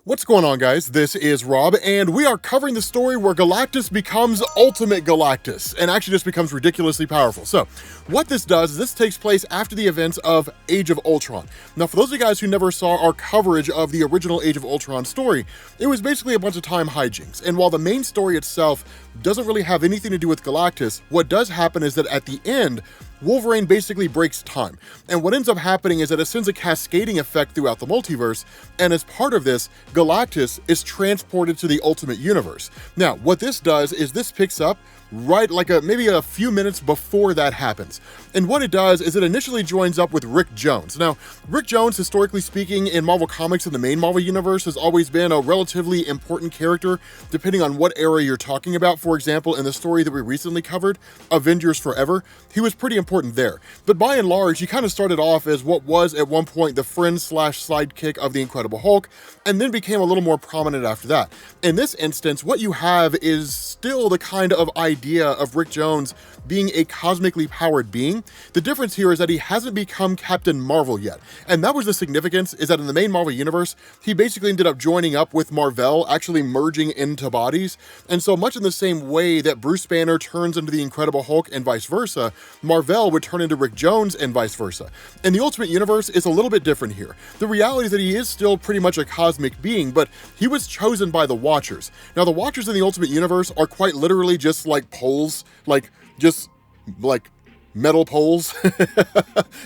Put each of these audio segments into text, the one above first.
What's going on, guys? This is Rob, and we are covering the story where Galactus becomes Ultimate Galactus, and actually just becomes ridiculously powerful. So, what this does is this takes place after the events of Age of Ultron. Now, for those of you guys who never saw our coverage of the original Age of Ultron story, it was basically a bunch of time hijinks, and while the main story itself doesn't really have anything to do with Galactus, what does happen is that at the end, Wolverine basically breaks time, and what ends up happening is that it sends a cascading effect throughout the multiverse, and as part of this, Galactus is transported to the Ultimate Universe. Now, what this does is this picks up right like maybe a few minutes before that happens. And what it does is it initially joins up with Rick Jones. Now, Rick Jones, historically speaking, in Marvel Comics in the main Marvel Universe, has always been a relatively important character, depending on what era you're talking about. For example, in the story that we recently covered, Avengers Forever, he was pretty important there. But by and large, he kind of started off as what was at one point the friend/sidekick of the Incredible Hulk, and then became a little more prominent after that. In this instance, what you have is still the kind of idea of Rick Jones being a cosmically powered being. The difference here is that he hasn't become Captain Marvel yet. And that was the significance, is that in the main Marvel Universe, he basically ended up joining up with Mar-Vell, actually merging into bodies. And so much in the same way that Bruce Banner turns into the Incredible Hulk and vice versa, Mar-Vell would turn into Rick Jones and vice versa. And the Ultimate Universe is a little bit different here. The reality is that he is still pretty much a cosmic being, but he was chosen by the Watchers. Now, the Watchers in the Ultimate Universe are quite literally just like poles, like metal poles.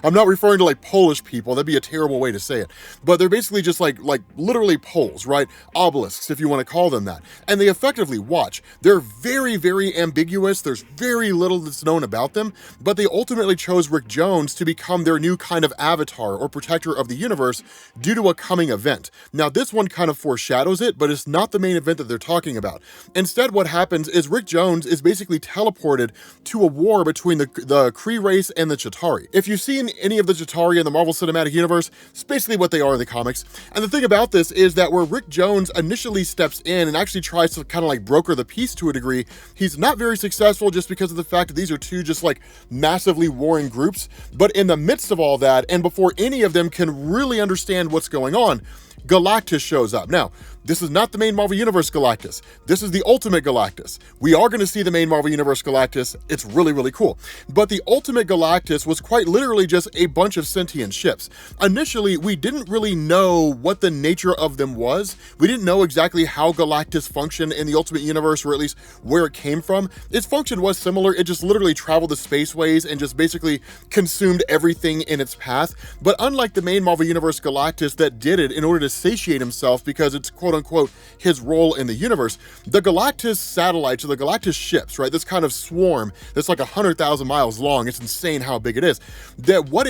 I'm not referring to like Polish people, that'd be a terrible way to say it, but they're basically just like literally poles, right? Obelisks, if you want to call them that. And they effectively watch. They're very, very ambiguous. There's very little that's known about them, but they ultimately chose Rick Jones to become their new kind of avatar or protector of the universe due to a coming event. Now, this one kind of foreshadows it, but it's not the main event that they're talking about. Instead, what happens is Rick Jones is basically teleported to a war between the Cree race and the Chitauri. If you've seen any of the Chitauri in the Marvel Cinematic Universe, it's basically what they are in the comics. And the thing about this is that where Rick Jones initially steps in and actually tries to kind of like broker the peace to a degree, he's not very successful just because of the fact that these are two just like massively warring groups. But in the midst of all that, and before any of them can really understand what's going on, Galactus shows up. Now, this is not the main Marvel Universe Galactus. This is the Ultimate Galactus. We are going to see the main Marvel Universe Galactus. It's really, really cool. But the Ultimate Galactus was quite literally just a bunch of sentient ships. Initially, we didn't really know what the nature of them was. We didn't know exactly how Galactus functioned in the Ultimate Universe, or at least where it came from. Its function was similar. It just literally traveled the spaceways and just basically consumed everything in its path. But unlike the main Marvel Universe Galactus that did it in order to satiate himself because it's quote-unquote his role in the universe, the Galactus satellites, or the Galactus ships, right, this kind of swarm that's like 100,000 miles long, it's insane how big it is, that what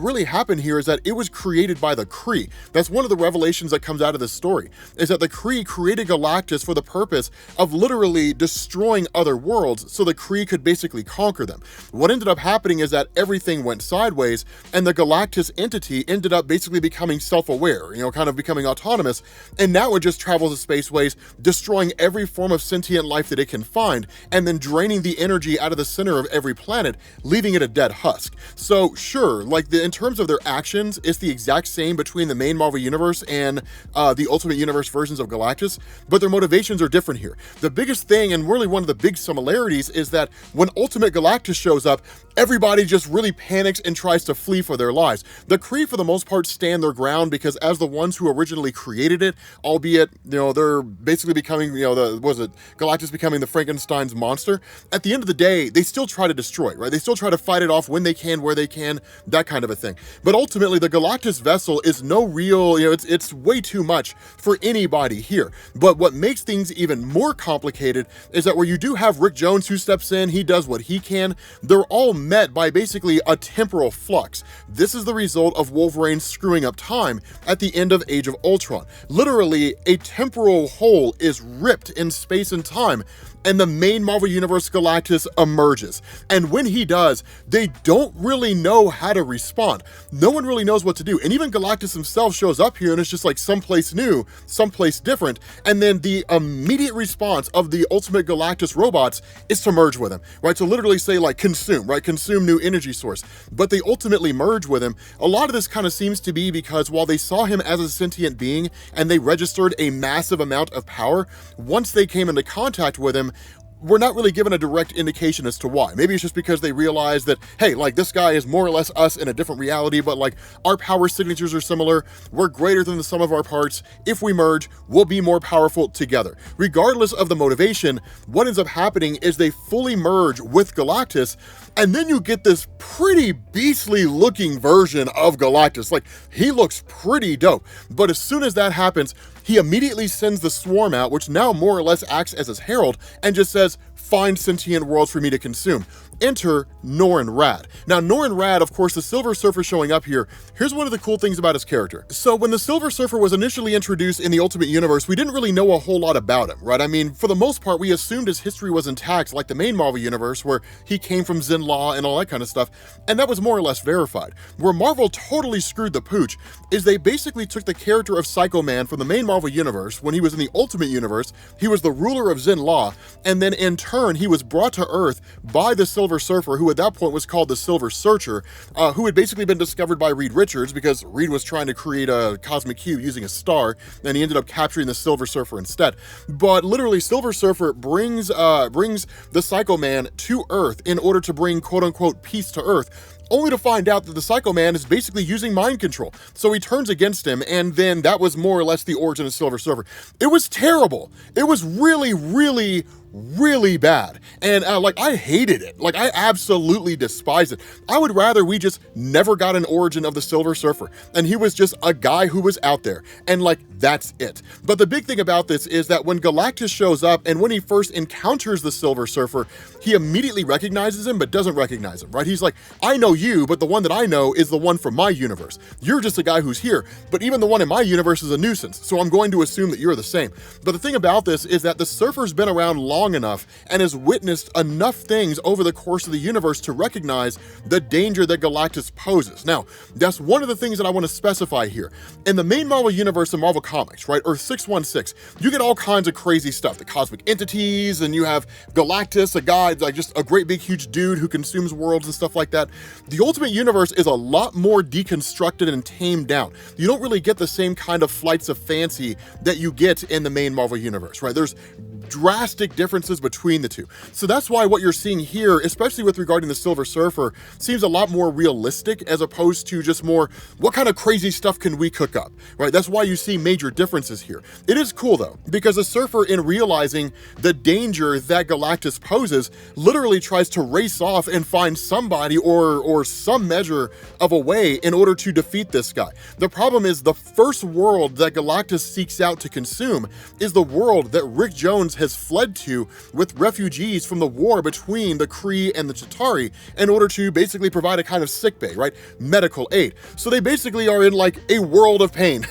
really happened here is that it was created by the Cree. That's one of the revelations that comes out of this story, is that the Cree created Galactus for the purpose of literally destroying other worlds so the Cree could basically conquer them. What ended up happening is that everything went sideways, and the Galactus entity ended up basically becoming self-aware, kind of becoming autonomous, and now it just travels the spaceways, destroying every form of sentient life that it can find, and then draining the energy out of the center of every planet, leaving it a dead husk. So sure, in terms of their actions, it's the exact same between the main Marvel Universe and the Ultimate Universe versions of Galactus, but their motivations are different here. The biggest thing, and really one of the big similarities, is that when Ultimate Galactus shows up, everybody just really panics and tries to flee for their lives. The Cree, for the most part, stand their ground because as the ones who originally created it, albeit, they're basically becoming, Galactus becoming the Frankenstein's monster, at the end of the day, they still try to destroy it, right? They still try to fight it off when they can, where they can, that kind of a thing. But ultimately, the Galactus vessel is no real, it's way too much for anybody here. But what makes things even more complicated is that where you do have Rick Jones who steps in, he does what he can, they're all met by basically a temporal flux. This is the result of Wolverine screwing up time at the end of Age of Ultron. Literally, a temporal hole is ripped in space and time, and the main Marvel Universe Galactus emerges. And when he does, they don't really know how to respond. No one really knows what to do. And even Galactus himself shows up here and it's just like someplace new, someplace different. And then the immediate response of the Ultimate Galactus robots is to merge with him, right? So literally say like consume, right? Consume new energy source. But they ultimately merge with him. A lot of this kind of seems to be because while they saw him as a sentient being and they registered mustered a massive amount of power, once they came into contact with him, we're not really given a direct indication as to why. Maybe it's just because they realize that, hey, like, this guy is more or less us in a different reality, but like, our power signatures are similar. We're greater than the sum of our parts. If we merge, we'll be more powerful together. Regardless of the motivation, what ends up happening is they fully merge with Galactus, and then you get this pretty beastly looking version of Galactus. Like, he looks pretty dope. But as soon as that happens, he immediately sends the swarm out, which now more or less acts as his herald, and just says, find sentient worlds for me to consume. Enter Norrin Radd. Now, Norrin Radd, of course, the Silver Surfer showing up here, here's one of the cool things about his character. So when the Silver Surfer was initially introduced in the Ultimate Universe, we didn't really know a whole lot about him, right? I mean, for the most part, we assumed his history was intact, like the main Marvel Universe, where he came from Zinla and all that kind of stuff, and that was more or less verified. Where Marvel totally screwed the pooch is they basically took the character of Psycho Man from the main Marvel Universe. When he was in the Ultimate Universe, he was the ruler of Zinla, and then in turn, he was brought to Earth by the Silver Surfer, who at that point was called the Silver Searcher, who had basically been discovered by Reed Richards because Reed was trying to create a cosmic cube using a star, and he ended up capturing the Silver Surfer instead. But literally, Silver Surfer brings the Psycho Man to Earth in order to bring quote-unquote peace to Earth, only to find out that the Psycho Man is basically using mind control. So he turns against him, and then that was more or less the origin of Silver Surfer. It was terrible. It was really, really, really bad. And like, I hated it. Like, I absolutely despised it. I would rather we just never got an origin of the Silver Surfer, and he was just a guy who was out there, and like, that's it. But the big thing about this is that when Galactus shows up, and when he first encounters the Silver Surfer, he immediately recognizes him, but doesn't recognize him, right? He's like, I know you, but the one that I know is the one from my universe. You're just a guy who's here, but even the one in my universe is a nuisance, so I'm going to assume that you're the same. But the thing about this is that the Surfer's been around long enough and has witnessed enough things over the course of the universe to recognize the danger that Galactus poses. Now, that's one of the things that I want to specify here. In the main Marvel Universe and Marvel Comics, right, Earth 616, you get all kinds of crazy stuff, the cosmic entities, and you have Galactus, a guy, like just a great big huge dude who consumes worlds and stuff like that. The Ultimate Universe is a lot more deconstructed and tamed down. You don't really get the same kind of flights of fancy that you get in the main Marvel Universe, right? There's drastic differences between the two. So that's why what you're seeing here, especially with regarding the Silver Surfer, seems a lot more realistic as opposed to just more, what kind of crazy stuff can we cook up, right? That's why you see major differences here. It is cool though, because the Surfer, in realizing the danger that Galactus poses, literally tries to race off and find somebody or some measure of a way in order to defeat this guy. The problem is the first world that Galactus seeks out to consume is the world that Rick Jones has fled to with refugees from the war between the Cree and the Chitauri in order to basically provide a kind of sickbay, right? Medical aid. So they basically are in like a world of pain.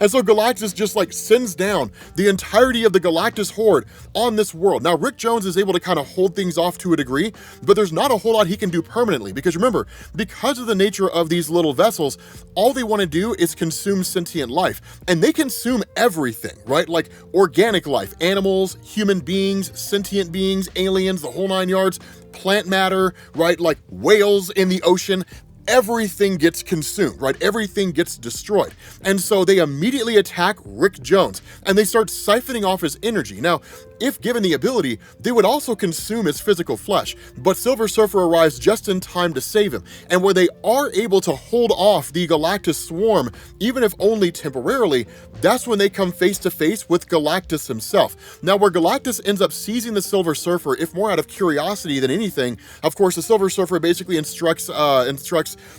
And so Galactus just like sends down the entirety of the Galactus horde on this world. Now, Rick Jones is able to kind of hold things off to a degree, but there's not a whole lot he can do permanently, because remember, because of the nature of these little vessels, all they want to do is consume sentient life, and they consume everything, right? Like organic life, animals, human beings, sentient beings, aliens, the whole nine yards, plant matter, right? Like whales in the ocean. Everything gets consumed, right? Everything gets destroyed. And so they immediately attack Rick Jones, and they start siphoning off his energy. Now, if given the ability, they would also consume his physical flesh, but Silver Surfer arrives just in time to save him. And where they are able to hold off the Galactus swarm, even if only temporarily, that's when they come face to face with Galactus himself. Now, where Galactus ends up seizing the Silver Surfer, if more out of curiosity than anything, of course, the Silver Surfer basically instructs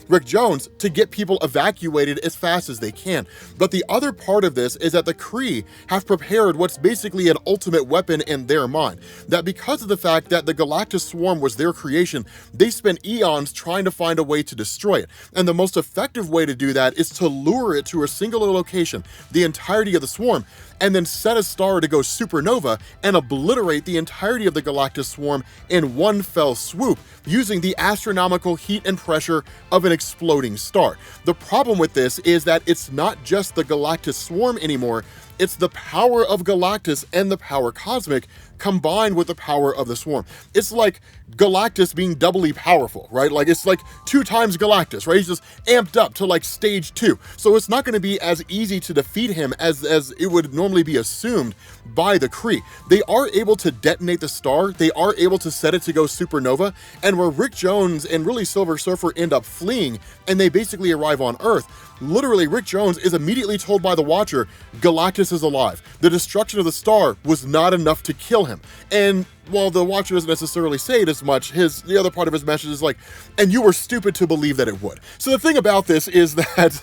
Rick Jones to get people evacuated as fast as they can. But the other part of this is that the Cree have prepared what's basically an ultimate weapon in their mind. That because of the fact that the Galactus swarm was their creation, they spent eons trying to find a way to destroy it. And the most effective way to do that is to lure it to a singular location, the entirety of the swarm, and then set a star to go supernova and obliterate the entirety of the Galactus swarm in one fell swoop, using the astronomical heat and pressure of an exploding star. The problem with this is that it's not just the Galactus swarm anymore, It's the power of Galactus and the power cosmic combined with the power of the swarm. It's like Galactus being doubly powerful, right? Like it's like 2 times Galactus, right? He's just amped up to like stage 2. So it's not going to be as easy to defeat him as it would normally be assumed by the Cree. They are able to detonate the star, they are able to set it to go supernova, and where Rick Jones and really Silver Surfer end up fleeing and they basically arrive on Earth, literally Rick Jones is immediately told by the Watcher, Galactus is alive. The destruction of the star was not enough to kill him. And while the Watcher doesn't necessarily say it as much, the other part of his message is like, and you were stupid to believe that it would. So the thing about this is that,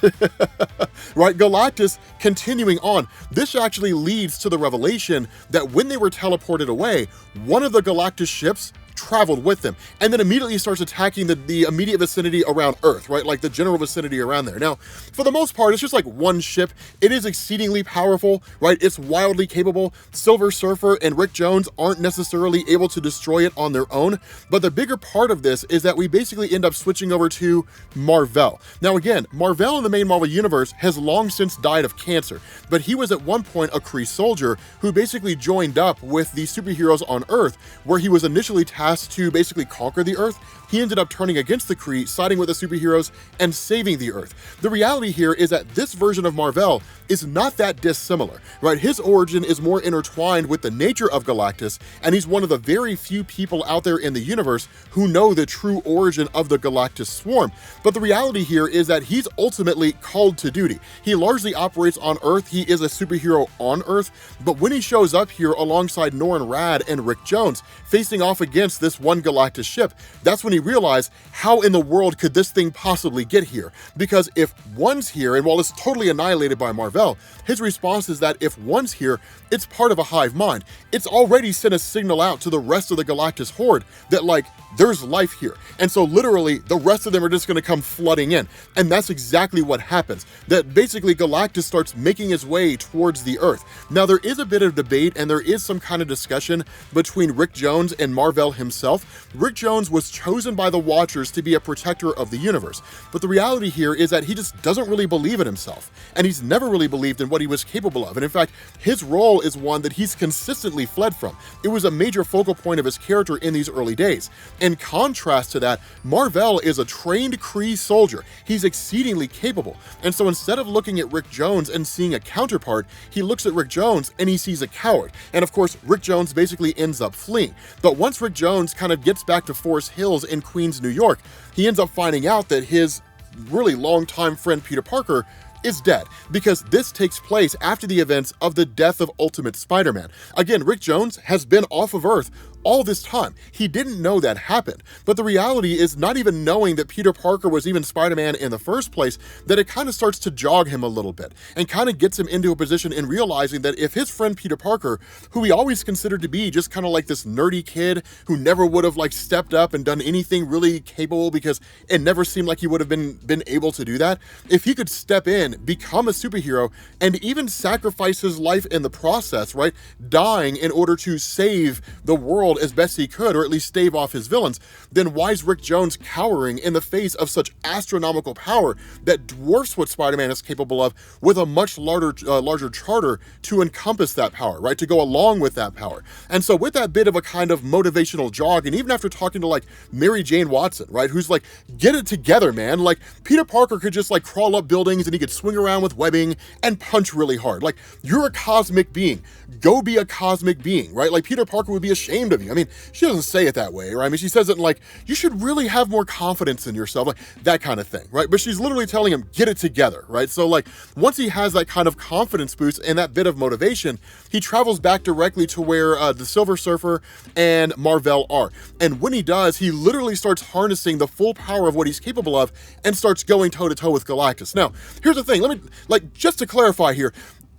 right, Galactus continuing on, this actually leads to the revelation that when they were teleported away, one of the Galactus ships traveled with them, and then immediately starts attacking the immediate vicinity around Earth, right? Like the general vicinity around there. Now, for the most part, it's just like one ship. It is exceedingly powerful, right? It's wildly capable. Silver Surfer and Rick Jones aren't necessarily able to destroy it on their own, but the bigger part of this is that we basically end up switching over to Mar-Vell. Now again, Mar-Vell in the main Marvel Universe has long since died of cancer, but he was at one point a Cree soldier who basically joined up with the superheroes on Earth, where he was initially tasked to basically conquer the Earth. He ended up turning against the Cree, siding with the superheroes, and saving the Earth. The reality here is that this version of Mar-Vell is not that dissimilar, right? His origin is more intertwined with the nature of Galactus, and he's one of the very few people out there in the universe who know the true origin of the Galactus swarm. But the reality here is that he's ultimately called to duty. He largely operates on Earth. He is a superhero on Earth, but when he shows up here alongside Norrin Radd and Rick Jones, facing off against this one Galactus ship, that's when he realized, how in the world could this thing possibly get here? Because if one's here, and while it's totally annihilated by Mar-Vell, his response is that if one's here, it's part of a hive mind. It's already sent a signal out to the rest of the Galactus horde that like, there's life here. And so literally the rest of them are just going to come flooding in. And that's exactly what happens. That basically Galactus starts making his way towards the Earth. Now there is a bit of debate and there is some kind of discussion between Rick Jones and Mar-Vell himself. Rick Jones was chosen by the Watchers to be a protector of the universe. But the reality here is that he just doesn't really believe in himself. And he's never really believed in what he was capable of. And in fact, his role is one that he's consistently fled from. It was a major focal point of his character in these early days. In contrast to that, Mar-Vell is a trained Cree soldier. He's exceedingly capable. And so instead of looking at Rick Jones and seeing a counterpart, he looks at Rick Jones and he sees a coward. And of course, Rick Jones basically ends up fleeing. But once Rick Jones kind of gets back to Forest Hills in Queens, New York, he ends up finding out that his really longtime friend Peter Parker is dead, because this takes place after the events of the death of Ultimate Spider-Man. Again, Rick Jones has been off of Earth all this time. He didn't know that happened. But the reality is, not even knowing that Peter Parker was even Spider-Man in the first place, that it kind of starts to jog him a little bit and kind of gets him into a position in realizing that if his friend Peter Parker, who he always considered to be just kind of like this nerdy kid who never would have like stepped up and done anything really capable because it never seemed like he would have been able to do that, if he could step in, become a superhero, and even sacrifice his life in the process, right? Dying in order to save the world as best he could, or at least stave off his villains, then why is Rick Jones cowering in the face of such astronomical power that dwarfs what Spider-Man is capable of, with a much larger charter to encompass that power, right? To go along with that power. And so with that bit of a kind of motivational jog, and even after talking to like Mary Jane Watson, right? Who's like, get it together, man. Like Peter Parker could just like crawl up buildings and he could swing around with webbing and punch really hard. Like, you're a cosmic being. Go be a cosmic being, right? Like Peter Parker would be ashamed of you. I mean, she doesn't say it that way, right? I mean, she says it like, you should really have more confidence in yourself, like that kind of thing, right? But she's literally telling him, get it together, right? So like, once he has that kind of confidence boost and that bit of motivation, he travels back directly to where the Silver Surfer and Mar-Vell are. And when he does, he literally starts harnessing the full power of what he's capable of and starts going toe-to-toe with Galactus. Now, here's the thing, let me, like, just to clarify here,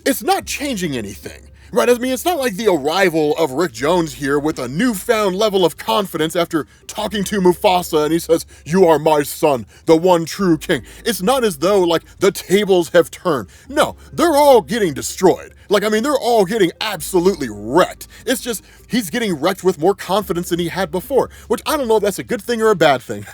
it's not changing anything. Right, I mean, it's not like the arrival of Rick Jones here with a newfound level of confidence after talking to Mufasa and he says, you are my son, the one true king. It's not as though, like, the tables have turned. No, they're all getting destroyed. Like, I mean, they're all getting absolutely wrecked. It's just, he's getting wrecked with more confidence than he had before, which I don't know if that's a good thing or a bad thing.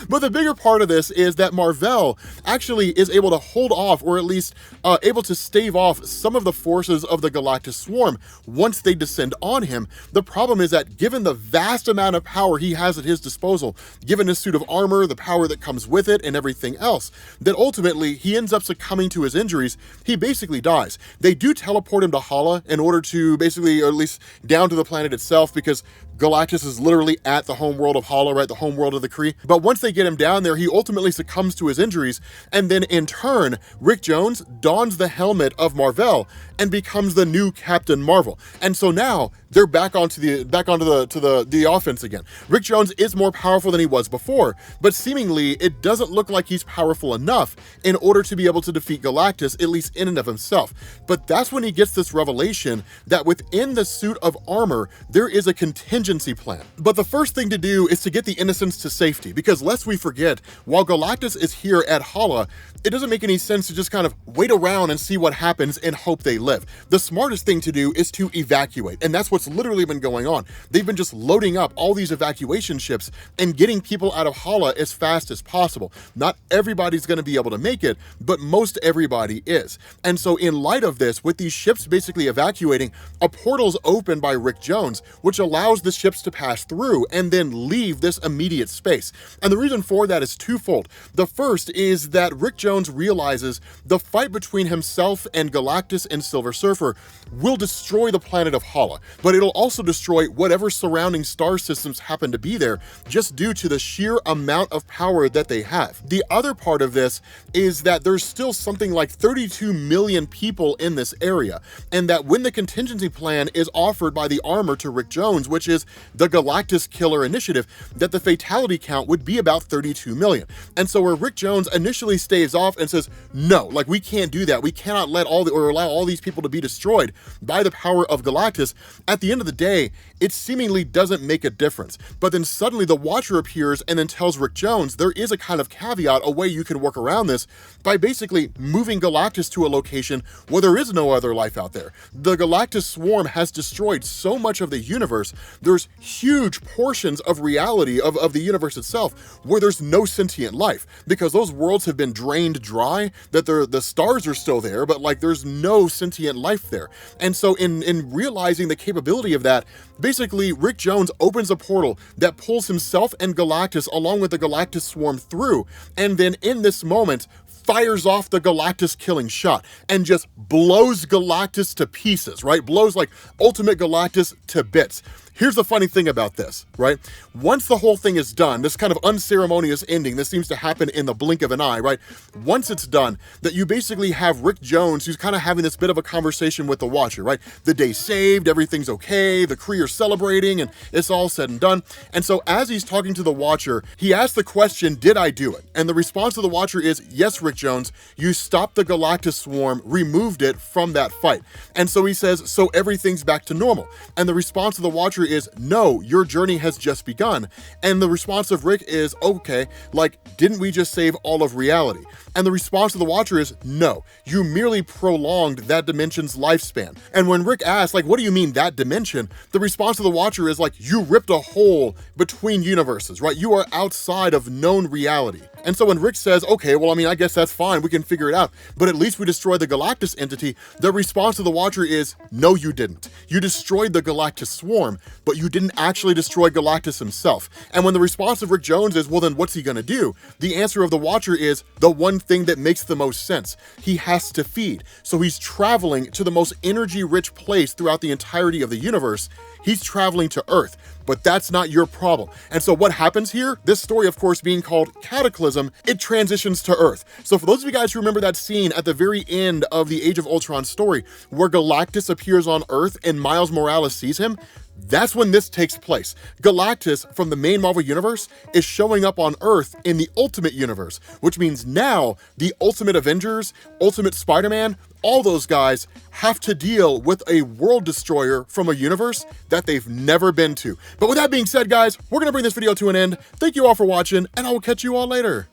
But the bigger part of this is that Mar-Vell actually is able to hold off, or at least able to stave off some of the forces of the Galactus swarm once they descend on him. The problem is that given the vast amount of power he has at his disposal, given his suit of armor, the power that comes with it, and everything else, that ultimately he ends up succumbing to his injuries. He basically dies. They do teleport him to Hala in order to basically, or at least down to the planet itself, because Galactus is literally at the home world of Hala, right? The home world of the Cree. But once they get him down there, he ultimately succumbs to his injuries, and then in turn, Rick Jones dons the helmet of Mar-Vell and becomes the new Captain Marvel. And so now they're back onto the offense again. Rick Jones is more powerful than he was before, but seemingly it doesn't look like he's powerful enough in order to be able to defeat Galactus, at least in and of himself. But that's when he gets this revelation that within the suit of armor, there is a contingency plan. But the first thing to do is to get the innocents to safety, because lest we forget, while Galactus is here at Hala, it doesn't make any sense to just kind of wait around and see what happens and hope they live. The smartest thing to do is to evacuate, and that's what's literally been going on. They've been just loading up all these evacuation ships and getting people out of Hala as fast as possible. Not everybody's going to be able to make it, but most everybody is. And so in light of this, with these ships basically evacuating, a portal's opened by Rick Jones, which allows the ships to pass through and then leave this immediate space. And the reason for that is twofold. The first is that Rick Jones realizes the fight between himself and Galactus and Silver Surfer will destroy the planet of Hala, but it'll also destroy whatever surrounding star systems happen to be there, just due to the sheer amount of power that they have. The other part of this is that there's still something like 32 million people in this area, and that when the contingency plan is offered by the armor to Rick Jones, which is the Galactus Killer Initiative, that the fatality count would be about 32 million. And so where Rick Jones initially staves off and says, no, like, we can't do that. We cannot let allow all these people to be destroyed by the power of Galactus. At the end of the day, it seemingly doesn't make a difference. But then suddenly the Watcher appears and then tells Rick Jones there is a kind of caveat, a way you can work around this, by basically moving Galactus to a location where there is no other life out there. The Galactus swarm has destroyed so much of the universe. There's huge portions of reality of the universe itself where there's no sentient life, because those worlds have been drained dry, that the stars are still there, but like there's no sentient life there. And so in realizing the capability of that, basically Rick Jones opens a portal that pulls himself and Galactus along with the Galactus swarm through, and then in this moment fires off the Galactus killing shot and just blows Galactus to pieces, right? Blows like Ultimate Galactus to bits. Here's the funny thing about this, right? Once the whole thing is done, this kind of unceremonious ending, this seems to happen in the blink of an eye, right? Once it's done, that you basically have Rick Jones, who's kind of having this bit of a conversation with the Watcher, right? The day's saved, everything's okay, the Cree are celebrating, and it's all said and done. And so as he's talking to the Watcher, he asks the question, did I do it? And the response of the Watcher is, yes, Rick Jones, you stopped the Galactus swarm, removed it from that fight. And so he says, so everything's back to normal. And the response of the Watcher is, no, your journey has just begun. And the response of Rick is, okay, like, didn't we just save all of reality? And the response of the Watcher is, no, you merely prolonged that dimension's lifespan. And when Rick asks, like, what do you mean that dimension? The response of the Watcher is like, you ripped a hole between universes, right? You are outside of known reality. And so when Rick says, okay, well, I mean, I guess that's fine, we can figure it out, but at least we destroyed the Galactus entity, the response of the Watcher is, no, you didn't. You destroyed the Galactus swarm, but you didn't actually destroy Galactus himself. And when the response of Rick Jones is, well, then what's he gonna do? The answer of the Watcher is the one thing that makes the most sense. He has to feed. So he's traveling to the most energy-rich place throughout the entirety of the universe. He's traveling to Earth, but that's not your problem. And so what happens here, this story, of course, being called Cataclysm, it transitions to Earth. So for those of you guys who remember that scene at the very end of the Age of Ultron story, where Galactus appears on Earth and Miles Morales sees him, that's when this takes place. Galactus from the main Marvel Universe is showing up on Earth in the Ultimate Universe, which means now the Ultimate Avengers, Ultimate Spider-Man, all those guys have to deal with a world destroyer from a universe that they've never been to. But with that being said, guys, we're gonna bring this video to an end. Thank you all for watching, and I will catch you all later.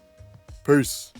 Peace.